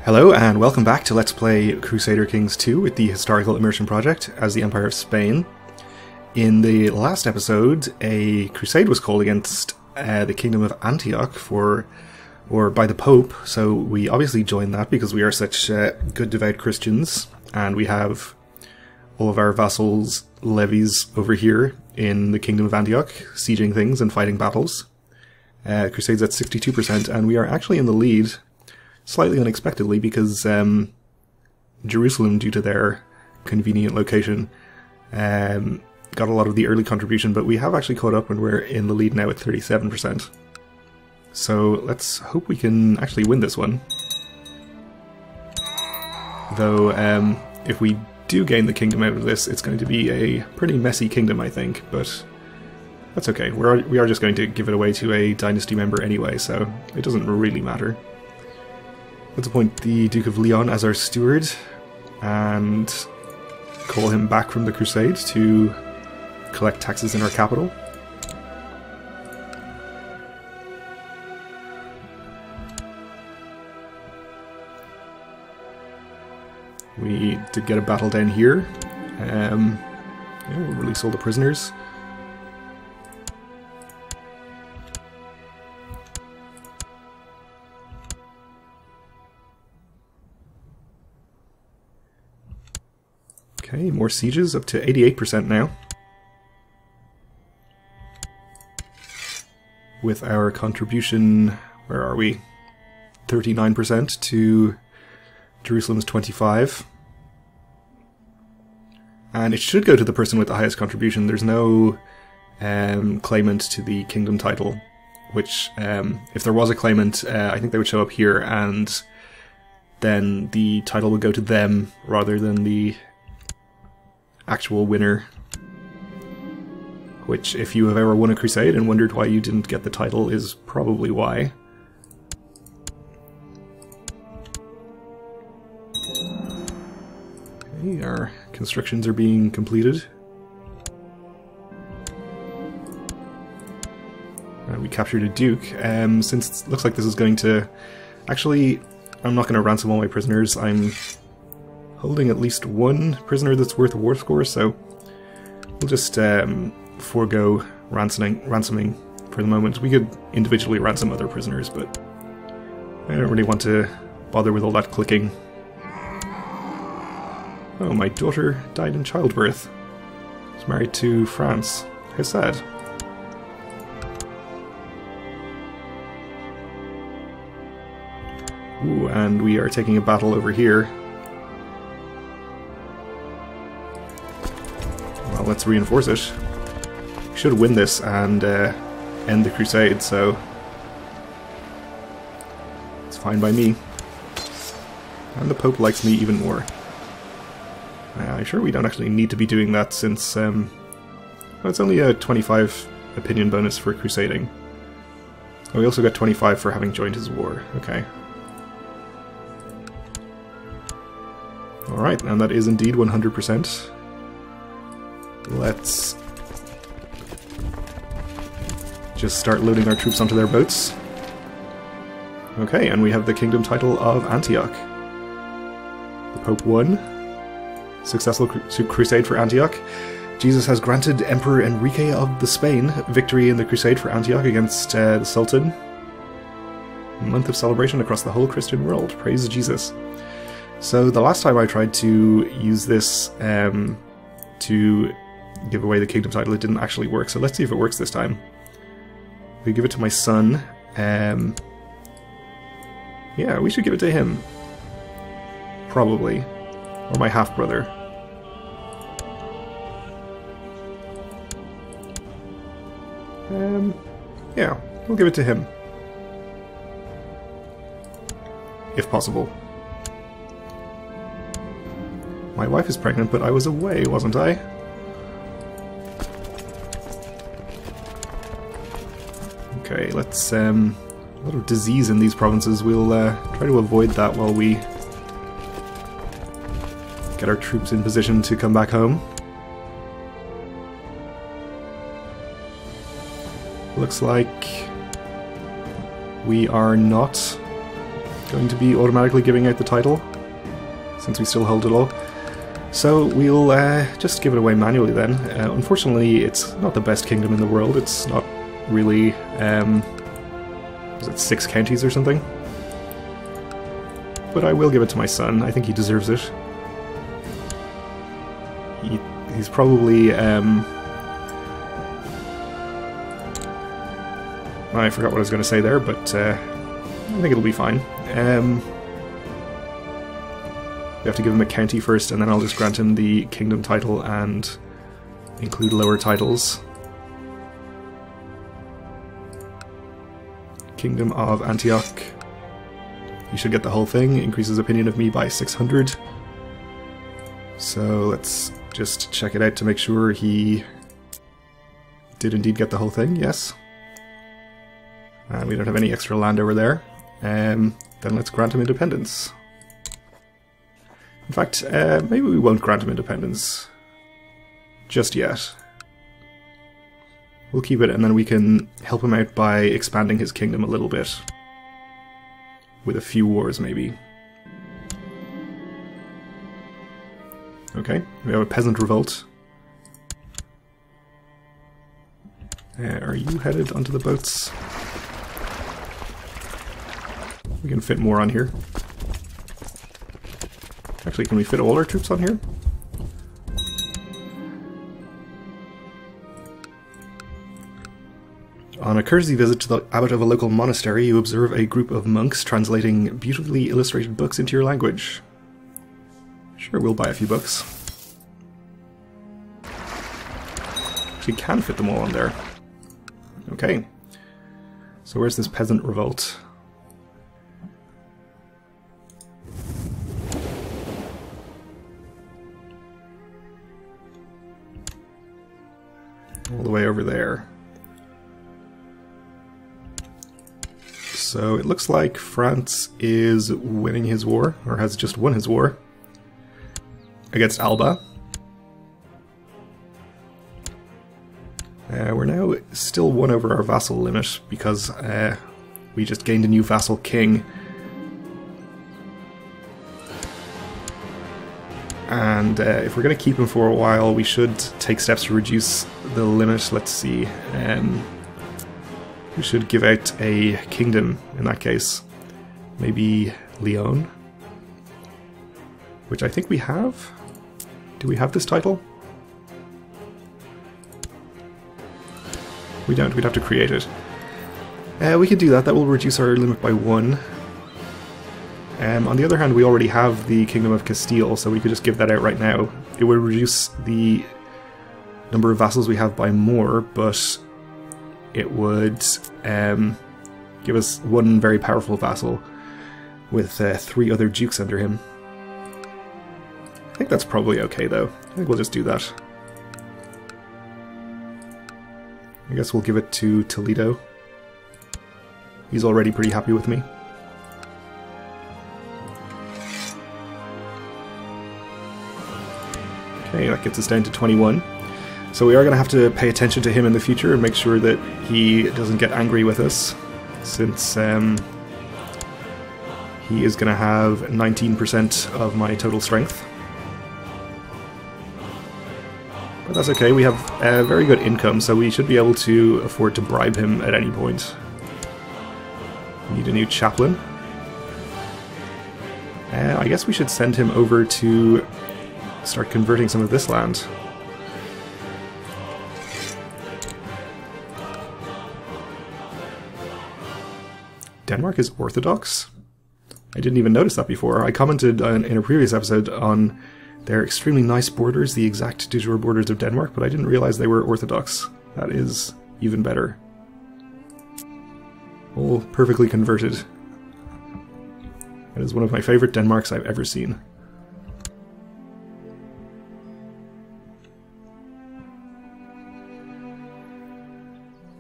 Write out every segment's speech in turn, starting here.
Hello and welcome back to Let's Play Crusader Kings 2 with the Historical Immersion Project as the Empire of Spain. In the last episode, a crusade was called against the Kingdom of Antioch by the Pope, so we obviously joined that because we are such good devout Christians, and we have all of our vassals' levies over here in the Kingdom of Antioch, sieging things and fighting battles. Crusade's at 62%, and we are actually in the lead, slightly unexpectedly, because Jerusalem, due to their convenient location, got a lot of the early contribution, but we have actually caught up and we're in the lead now at 37%. So let's hope we can actually win this one. Though, if we do gain the kingdom out of this, it's going to be a pretty messy kingdom, I think, but that's okay. We are just going to give it away to a dynasty member anyway, so it doesn't really matter. Let's appoint the Duke of Leon as our steward, and call him back from the crusade to collect taxes in our capital. We did get a battle down here. Yeah, we'll release all the prisoners. Okay, more sieges, up to 88% now. With our contribution, where are we? 39% to Jerusalem's 25%. And it should go to the person with the highest contribution. There's no claimant to the kingdom title, which, if there was a claimant, I think they would show up here, and then the title would go to them rather than the actual winner. Which, if you have ever won a crusade and wondered why you didn't get the title, is probably why. Okay, our constructions are being completed. We captured a duke. Since it looks like this is going to... Actually, I'm not going to ransom all my prisoners. I'm holding at least one prisoner that's worth a war score, so we'll just forego ransoming for the moment. We could individually ransom other prisoners, but I don't really want to bother with all that clicking. Oh, my daughter died in childbirth. She's married to France. How sad. Ooh, and we are taking a battle over here. Well, let's reinforce it. We should win this and end the crusade, so it's fine by me. And the Pope likes me even more. I'm sure we don't actually need to be doing that since well, it's only a 25 opinion bonus for crusading. Oh, we also got 25 for having joined his war. Okay. Alright, and that is indeed 100%. Let's just start loading our troops onto their boats. Okay, and we have the kingdom title of Antioch. The Pope won. Successful crusade for Antioch. Jesus has granted Emperor Enrique of the Spain victory in the crusade for Antioch against the Sultan. A month of celebration across the whole Christian world. Praise Jesus. So the last time I tried to use this to give away the kingdom title, it didn't actually work, so let's see if it works this time. We give it to my son. Yeah, we should give it to him. Probably. Or my half-brother. Yeah, we'll give it to him. If possible. My wife is pregnant, but I was away, wasn't I? Okay, let's, a lot of disease in these provinces. We'll try to avoid that while we get our troops in position to come back home. Looks like we are not going to be automatically giving out the title, since we still hold it all. So we'll just give it away manually then. Unfortunately, it's not the best kingdom in the world. It's not really, is it 6 counties or something? But I will give it to my son. I think he deserves it. He's probably, I forgot what I was going to say there, but I think it'll be fine. We have to give him a county first, and then I'll just grant him the kingdom title and include lower titles. Kingdom of Antioch. He should get the whole thing. Increases opinion of me by 600. So let's just check it out to make sure he did indeed get the whole thing. Yes. And we don't have any extra land over there. Then let's grant him independence. In fact, maybe we won't grant him independence just yet. We'll keep it, and then we can help him out by expanding his kingdom a little bit. With a few wars, maybe. Okay, we have a peasant revolt. Are you headed onto the boats? We can fit more on here. Actually, can we fit all our troops on here? On a courtesy visit to the abbot of a local monastery, you observe a group of monks translating beautifully illustrated books into your language. Sure, we'll buy a few books. Actually, can fit them all on there. Okay. So where's this peasant revolt? All the way over there. So it looks like France is winning his war, or has just won his war, against Alba. We're now still 1 over our vassal limit, because we just gained a new vassal king. And if we're going to keep him for a while, we should take steps to reduce the limit. Let's see. We should give out a kingdom in that case. Maybe Lyon? Which I think we have? Do we have this title? We don't. We'd have to create it. We can do that. That will reduce our limit by 1. On the other hand, we already have the Kingdom of Castile, so we could just give that out right now. It would reduce the number of vassals we have by more, but it would give us 1 very powerful vassal with 3 other dukes under him. I think that's probably okay, though. I think we'll just do that. I guess we'll give it to Toledo. He's already pretty happy with me. Okay, that gets us down to 21. So we are going to have to pay attention to him in the future and make sure that he doesn't get angry with us, since he is going to have 19% of my total strength. But that's okay, we have a very good income, so we should be able to afford to bribe him at any point. We need a new chaplain. I guess we should send him over to start converting some of this land. Denmark is Orthodox? I didn't even notice that before. I commented in a previous episode on their extremely nice borders, the exact de jure borders of Denmark, but I didn't realize they were Orthodox. That is even better. All perfectly converted. That is one of my favorite Denmarks I've ever seen.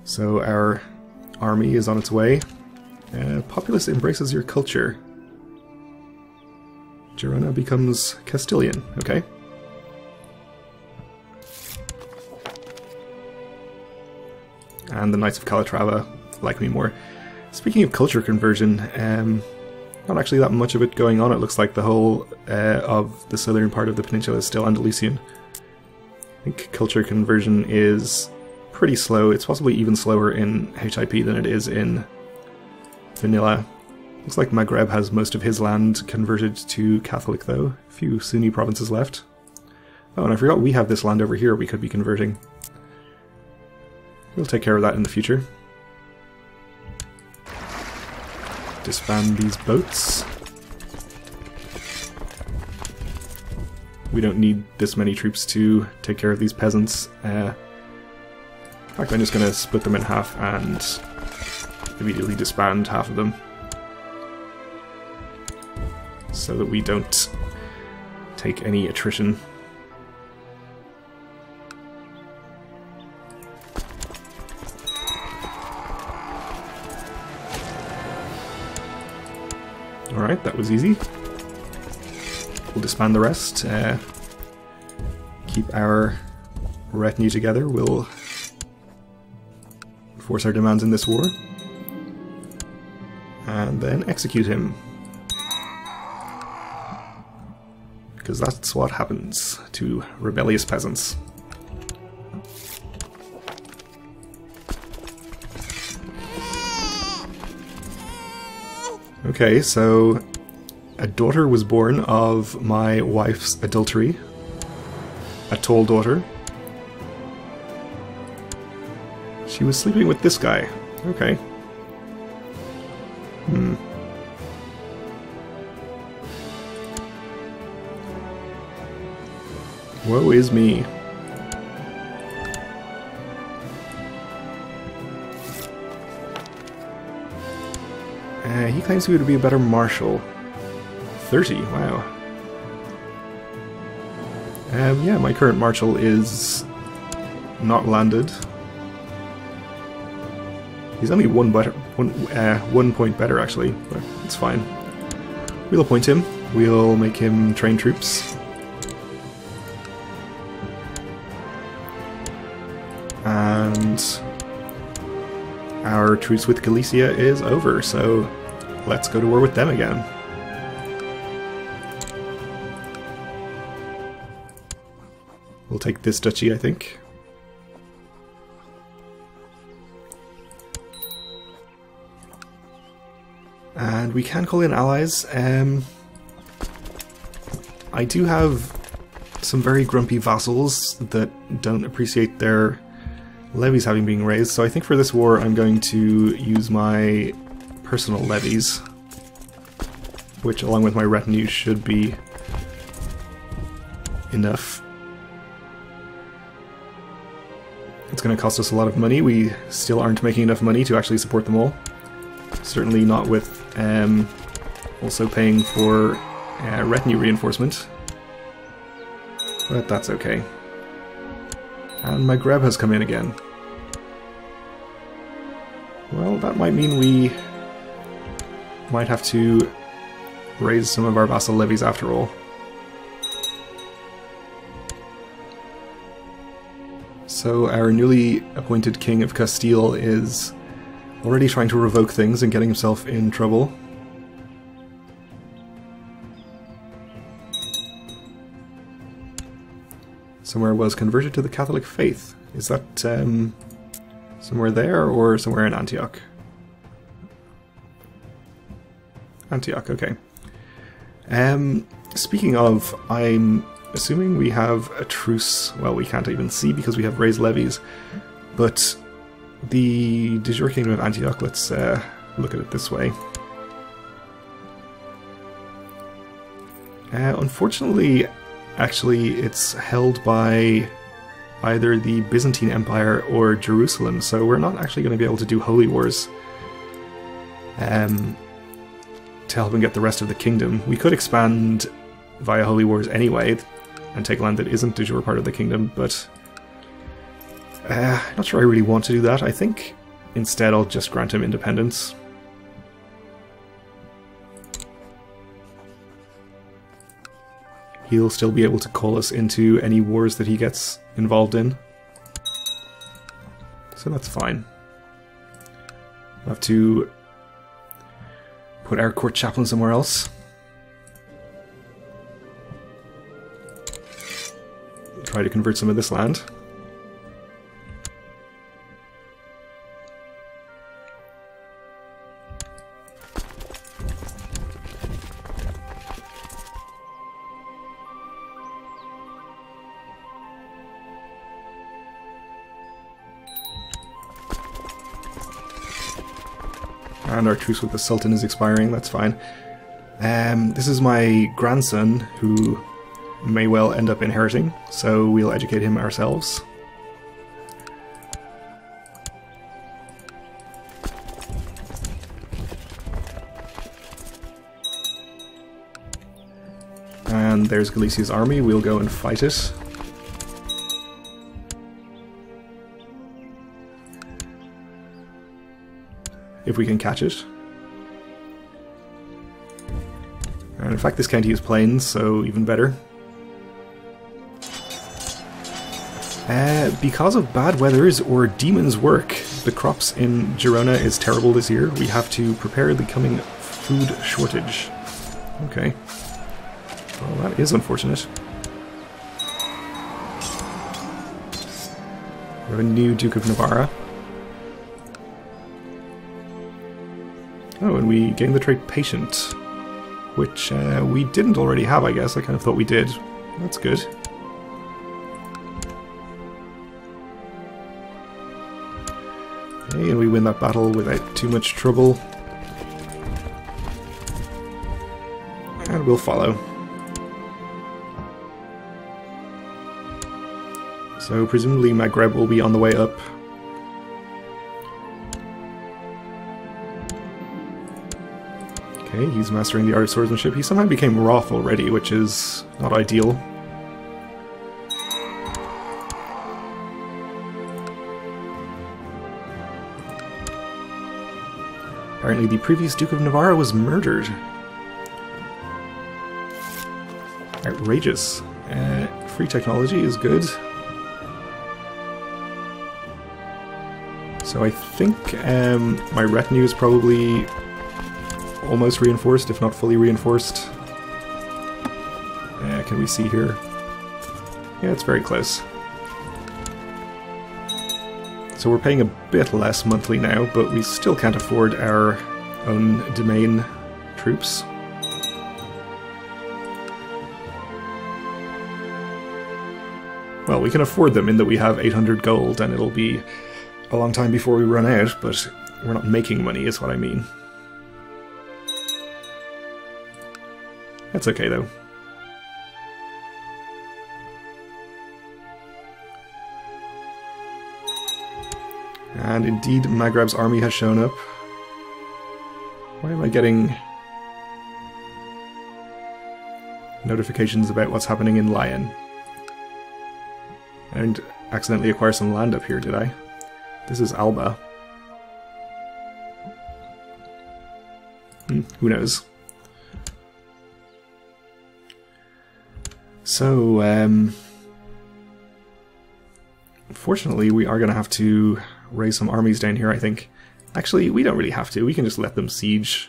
So our army is on its way. Populace embraces your culture. Girona becomes Castilian, okay. And the Knights of Calatrava like me more. Speaking of culture conversion, Not actually that much of it going on. It looks like the whole of the southern part of the peninsula is still Andalusian. I think culture conversion is pretty slow. It's possibly even slower in HIP than it is in vanilla. Looks like Maghreb has most of his land converted to Catholic though. A few Sunni provinces left. Oh, and I forgot we have this land over here we could be converting. We'll take care of that in the future. Disband these boats. We don't need this many troops to take care of these peasants. In fact, I'm just going to split them in half and immediately disband half of them, so that we don't take any attrition. Alright, that was easy. We'll disband the rest. Keep our retinue together. We'll force our demands in this war. And then execute him. Because that's what happens to rebellious peasants. Okay, so a daughter was born of my wife's adultery. A tall daughter. She was sleeping with this guy. Okay. Woe is me. He claims he would be a better marshal. 30, wow. Yeah, my current marshal is not landed. He's only one point better, actually, but it's fine. We'll appoint him. We'll make him train troops. And our truce with Galicia is over, so let's go to war with them again. We'll take this duchy, I think. And we can call in allies. I do have some very grumpy vassals that don't appreciate their levies having been raised, so I think for this war I'm going to use my personal levies, which along with my retinue should be enough. It's going to cost us a lot of money. We still aren't making enough money to actually support them all. Certainly not with also paying for retinue reinforcement. But that's okay. And Maghreb has come in again. Well, that might mean we might have to raise some of our vassal levies after all. So our newly appointed King of Castile is already trying to revoke things and getting himself in trouble. Somewhere was converted to the Catholic faith. Is that somewhere there or somewhere in Antioch? Antioch, okay. Speaking of, I'm assuming we have a truce. Well, we can't even see because we have raised levies, but the de jure Kingdom of Antioch, let's look at it this way. Unfortunately, actually, it's held by either the Byzantine Empire or Jerusalem, so we're not actually going to be able to do holy wars to help and get the rest of the kingdom. We could expand via holy wars anyway and take land that isn't de jure part of the kingdom, but not sure I really want to do that. I think instead I'll just grant him independence. He'll still be able to call us into any wars that he gets involved in. So that's fine. We'll have to put our court chaplain somewhere else. Try to convert some of this land. And our truce with the Sultan is expiring, that's fine. This is my grandson, who may well end up inheriting, so we'll educate him ourselves. And there's Galicia's army, we'll go and fight it. If we can catch it. And in fact this county is plains, so even better. Because of bad weathers or demons' work, the crops in Girona is terrible this year. We have to prepare the coming food shortage. Okay. Well, that is unfortunate. We have a new Duke of Navarra. Oh, and we gained the trait Patient, which we didn't already have, I guess. I kind of thought we did. That's good. Okay, and we win that battle without too much trouble. And we'll follow. So presumably Maghreb will be on the way up. Okay, he's mastering the art of swordsmanship. He somehow became Wroth already, which is not ideal. Apparently the previous Duke of Navarra was murdered. Outrageous. Free technology is good. So I think my retinue is probably almost reinforced, if not fully reinforced. Can we see here? Yeah, it's very close. So we're paying a bit less monthly now, but we still can't afford our own domain troops. Well, we can afford them in that we have 800 gold, and it'll be a long time before we run out, but we're not making money, is what I mean. That's okay, though. And indeed, Maghreb's army has shown up. Why am I getting notifications about what's happening in Lyon? I didn't accidentally acquire some land up here, did I? This is Alba. Who knows? So, unfortunately, we are going to have to raise some armies down here, I think. Actually, we don't really have to. We can just let them siege.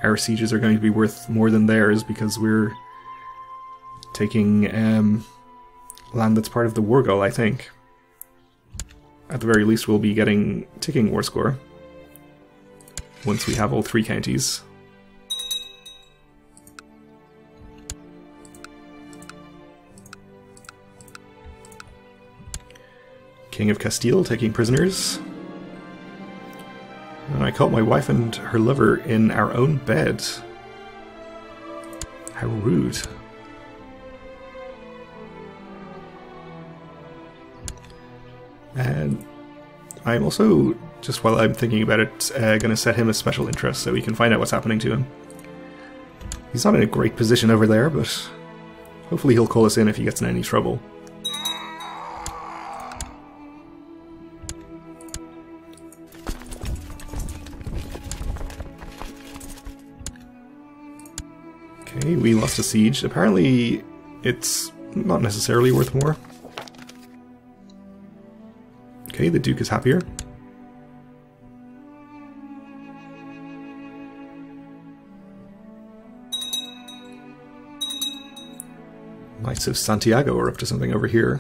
Our sieges are going to be worth more than theirs because we're taking land that's part of the war goal, I think. At the very least, we'll be getting ticking war score once we have all 3 counties. King of Castile taking prisoners. And I caught my wife and her lover in our own bed. How rude. And I'm also, just while I'm thinking about it, going to set him a special interest so we can find out what's happening to him. He's not in a great position over there, but hopefully he'll call us in if he gets in any trouble. Okay, we lost a siege. Apparently, it's not necessarily worth more. Okay, the Duke is happier. Knights of Santiago are up to something over here.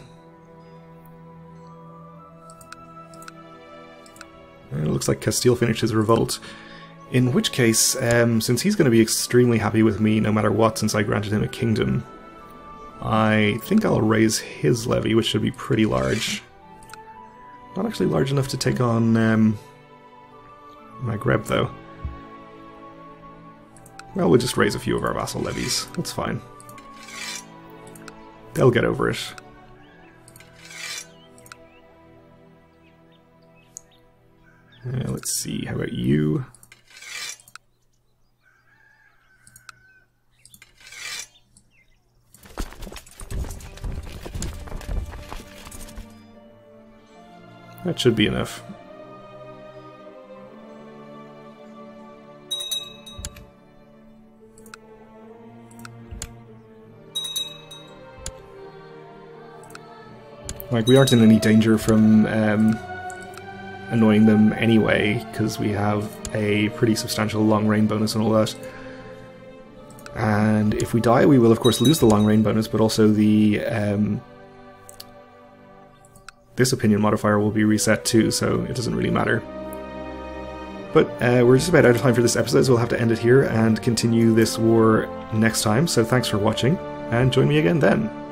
It looks like Castile finished his revolt. In which case, since he's going to be extremely happy with me no matter what since I granted him a kingdom, I think I'll raise his levy, which should be pretty large. Not actually large enough to take on Maghreb, though. Well, we'll just raise a few of our vassal levies. That's fine. They'll get over it. Let's see, how about you? That should be enough. Like, we aren't in any danger from annoying them anyway, because we have a pretty substantial long reign bonus and all that. And if we die, we will of course lose the long reign bonus, but also the this opinion modifier will be reset too, so it doesn't really matter. But we're just about out of time for this episode, so we'll have to end it here and continue this war next time. So thanks for watching, and join me again then.